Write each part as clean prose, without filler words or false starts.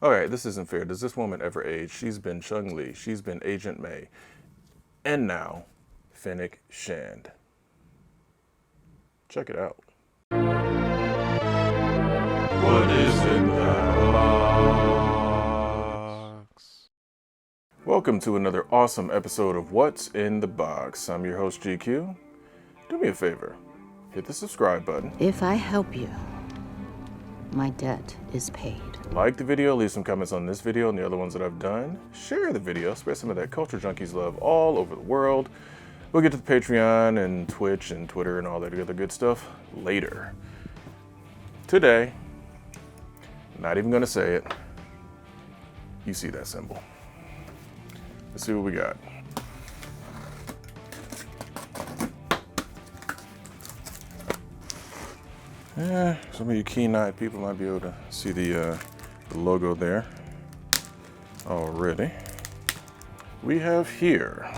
Okay, this isn't fair. Does this woman ever age? She's been Chung-Li. She's been Agent May. And now, Fennec Shand. Check it out. What is in that box? Welcome to another awesome episode of What's in the Box. I'm your host, GQ. Do me a favor. Hit the subscribe button. If I help you, my debt is paid. Like the video, leave some comments on this video and the other ones that I've done. Share the video, spread some of that Culture Junkies love all over the world. We'll get to the Patreon and Twitch and Twitter and all that other good stuff later. Today, not even gonna say it, you see that symbol. Let's see what we got. Some of you keen-eyed people might be able to see the logo there already. We have here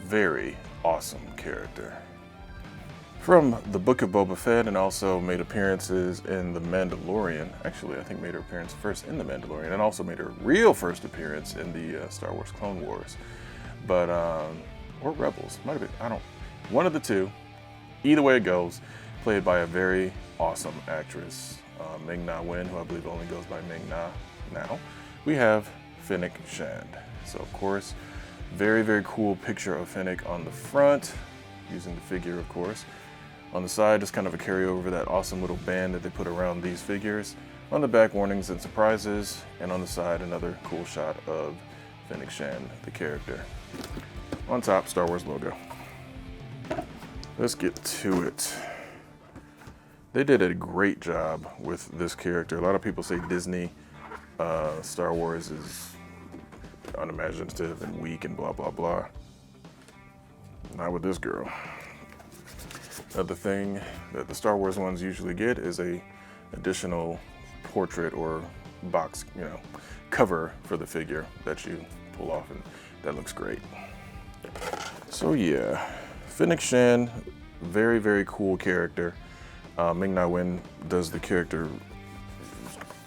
very awesome character from the Book of Boba Fett, and also made appearances in The Mandalorian. Actually, I think made her appearance first in The Mandalorian, and also made her real first appearance in the Star Wars Clone Wars. But or Rebels, might have been. I don't. One of the two. Either way it goes. Played by a very awesome actress, Ming-Na, who I believe only goes by Ming-Na now. We have Fennec Shand. So of course, very, very cool picture of Fennec on the front, using the figure, of course. On the side, just kind of a carryover of that awesome little band that they put around these figures. On the back, warnings and surprises. And on the side, another cool shot of Fennec Shand, the character. On top, Star Wars logo. Let's get to it. They did a great job with this character. A lot of people say Disney, Star Wars is unimaginative and weak and blah, blah, blah. Not with this girl. The thing that the Star Wars ones usually get is a additional portrait or box, cover for the figure that you pull off, and that looks great. So yeah, Fennec Shand, very, very cool character. Ming-Na does the character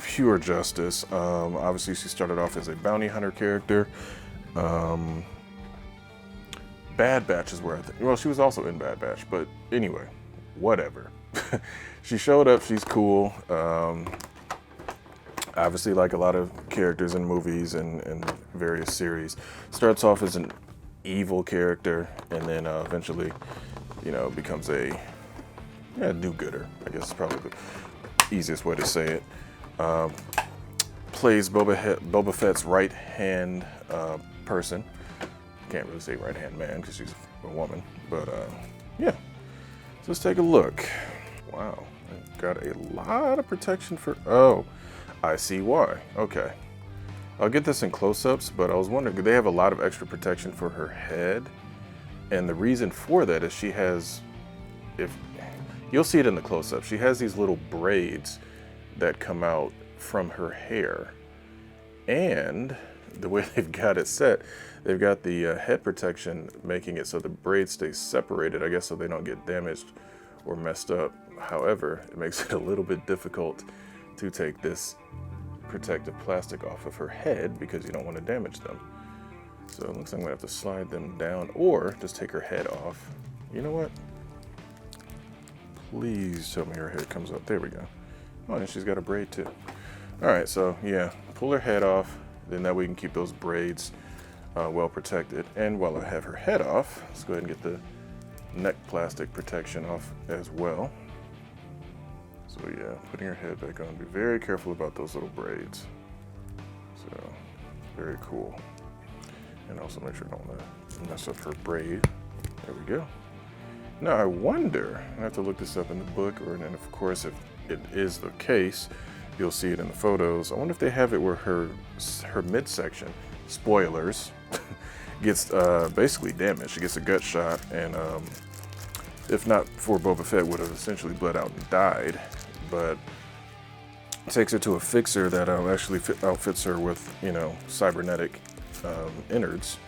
pure justice. Obviously, she started off as a bounty hunter character. Bad Batch is where I think. Well, she was also in Bad Batch, but anyway, whatever. She showed up. She's cool. Obviously, like a lot of characters in movies and various series, starts off as an evil character and then eventually, becomes a do-gooder, I guess is probably the easiest way to say it. Plays Boba Fett's right-hand person. Can't really say right-hand man because she's a woman, but yeah. So let's take a look. Wow, I've got a lot of protection for, oh, I see why. Okay. I'll get this in close-ups, but I was wondering, do they have a lot of extra protection for her head? And the reason for that is she has, you'll see it in the close-up, she has these little braids that come out from her hair. And the way they've got it set, they've got the head protection making it so the braids stay separated, I guess, so they don't get damaged or messed up. However, it makes it a little bit difficult to take this protective plastic off of her head because you don't want to damage them. So it looks like I'm gonna have to slide them down or just take her head off. You know what? Please tell me her head comes up. There we go. Oh, and she's got a braid too. All right, so yeah, pull her head off, then that way we can keep those braids well protected. And while I have her head off, let's go ahead and get the neck plastic protection off as well. So yeah, putting her head back on. Be very careful about those little braids. So, very cool. And also make sure I don't mess up her braid. There we go. Now I wonder, I have to look this up in the book, and of course if it is the case, you'll see it in the photos. I wonder if they have it where her midsection, spoilers, gets basically damaged. She gets a gut shot, and if not for Boba Fett, would have essentially bled out and died. But takes her to a fixer that actually outfits her with, cybernetic innards,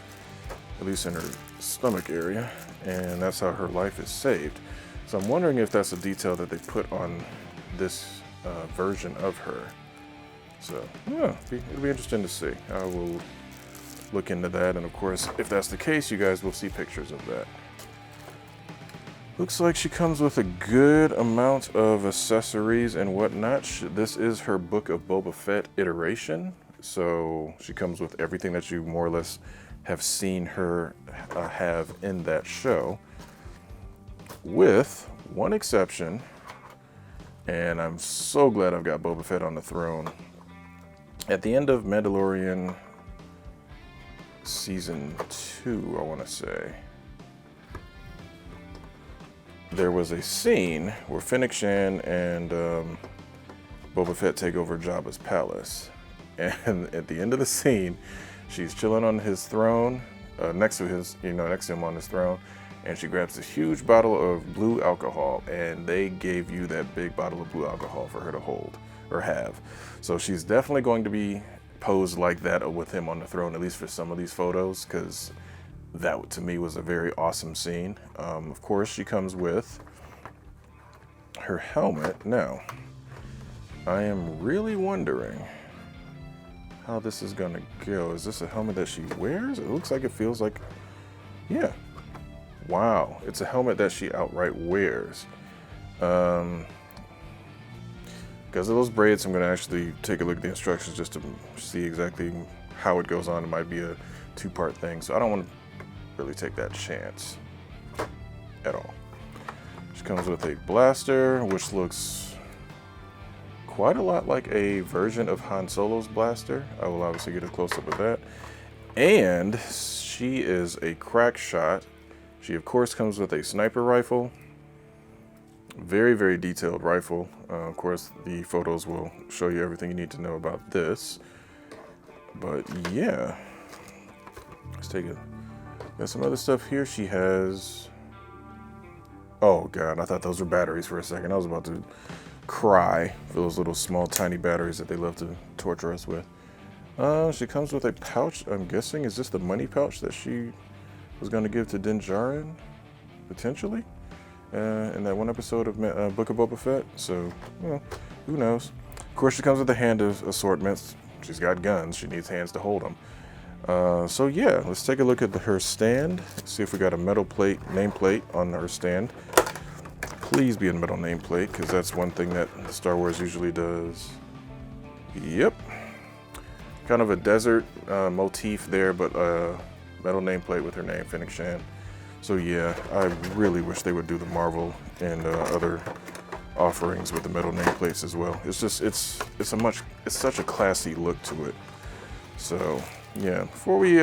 at least in her stomach area, and that's how her life is saved. So I'm wondering if that's a detail that they put on this version of her. So, yeah, it'll be interesting to see. I will look into that, and of course, if that's the case, you guys will see pictures of that. Looks like she comes with a good amount of accessories and whatnot. This is her Book of Boba Fett iteration, so she comes with everything that you more or less have seen her have in that show, with one exception, and I'm so glad I've got Boba Fett on the throne. At the end of Mandalorian Season 2, I want to say, there was a scene where Fennec Shand and Boba Fett take over Jabba's palace. And at the end of the scene, she's chilling on his throne, next to him on his throne, and she grabs this huge bottle of blue alcohol, and they gave you that big bottle of blue alcohol for her to hold, or have. So she's definitely going to be posed like that with him on the throne, at least for some of these photos, because that to me was a very awesome scene. Of course, she comes with her helmet. Now, I am really wondering how this is gonna go. Is this a helmet that she wears? It looks like it feels like, yeah. Wow, it's a helmet that she outright wears. Because of those braids, I'm gonna actually take a look at the instructions just to see exactly how it goes on. It might be a two-part thing, so I don't want to really take that chance at all. She comes with a blaster, which looks quite a lot like a version of Han Solo's blaster. I will obviously get a close-up of that. And she is a crack shot. She, of course, comes with a sniper rifle. Very, very detailed rifle. Of course, the photos will show you everything you need to know about this. But yeah, let's take it. Got some other stuff here. She has, oh God, I thought those were batteries for a second. I was about to cry for those little small tiny batteries that they love to torture us with. She comes with a pouch. I'm guessing, is this the money pouch that she was going to give to Din Djarin, potentially, in that one episode of Book of Boba Fett? So, well, who knows? Of course, she comes with a hand of assortments. She's got guns. She needs hands to hold them. So yeah, let's take a look at her stand. See if we got a metal plate, nameplate on her stand. Please be a metal nameplate, because that's one thing that Star Wars usually does. Yep. Kind of a desert motif there, but metal nameplate with her name, Fennec Shand. So yeah, I really wish they would do the Marvel and other offerings with the metal nameplates as well. It's just, it's such a classy look to it. So yeah, before we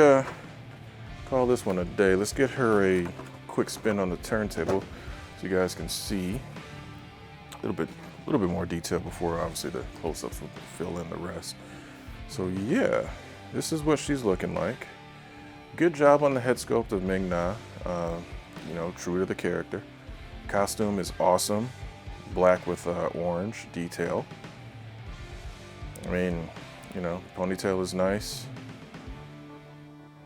call this one a day, let's get her a quick spin on the turntable so you guys can see a little bit more detail before obviously the close-ups will fill in the rest. So yeah, this is what she's looking like. Good job on the head sculpt of Ming-Na, true to the character. Costume is awesome, black with orange detail. I mean, ponytail is nice.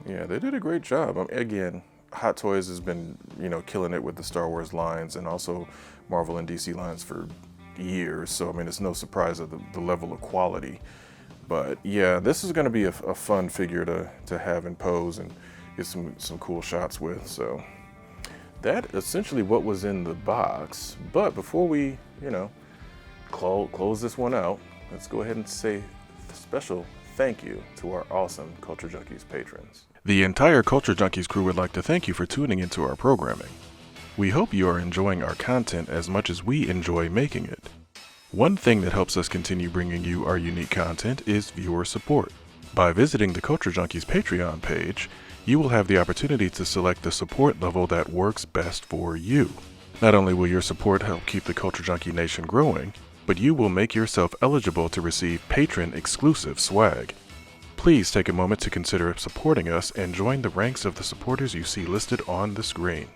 Yeah, they did a great job. Again, Hot Toys has been, killing it with the Star Wars lines and also Marvel and DC lines for years. So, I mean, it's no surprise at the level of quality. But yeah, this is going to be a fun figure to have and pose and get some cool shots with. So that essentially what was in the box. But before we, close this one out, let's go ahead and say a special thank you to our awesome Culture Junkies patrons. The entire Culture Junkies crew would like to thank you for tuning into our programming. We hope you are enjoying our content as much as we enjoy making it. One thing that helps us continue bringing you our unique content is viewer support. By visiting the Culture Junkies Patreon page, you will have the opportunity to select the support level that works best for you. Not only will your support help keep the Culture Junkie Nation growing, but you will make yourself eligible to receive patron-exclusive swag. Please take a moment to consider supporting us and join the ranks of the supporters you see listed on the screen.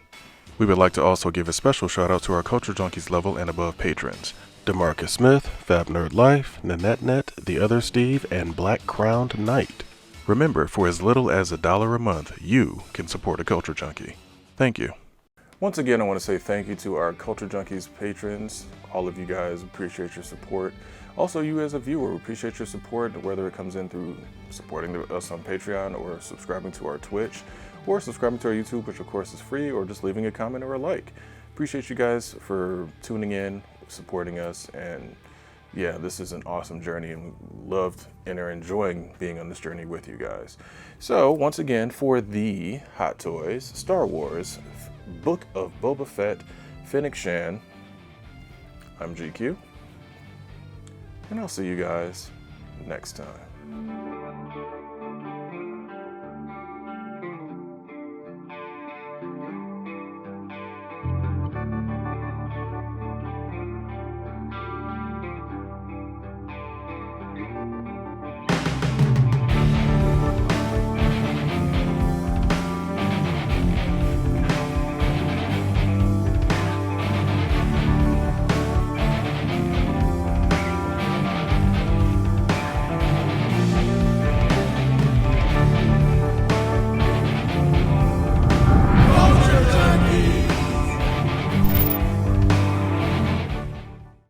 We would like to also give a special shout out to our Culture Junkies level and above patrons: DeMarcus Smith, Fab Nerd Life, NanetteNet, The Other Steve, and Black Crowned Knight. Remember, for as little as $1 a month, you can support a Culture Junkie. Thank you. Once again, I want to say thank you to our Culture Junkies patrons. All of you guys, appreciate your support. Also, you as a viewer, we appreciate your support, whether it comes in through supporting us on Patreon or subscribing to our Twitch or subscribing to our YouTube, which of course is free, or just leaving a comment or a like. Appreciate you guys for tuning in, supporting us, and yeah, this is an awesome journey, and we loved and are enjoying being on this journey with you guys. So once again, for the Hot Toys Star Wars Book of Boba Fett Fennec Shand, I'm GQ, and I'll see you guys next time.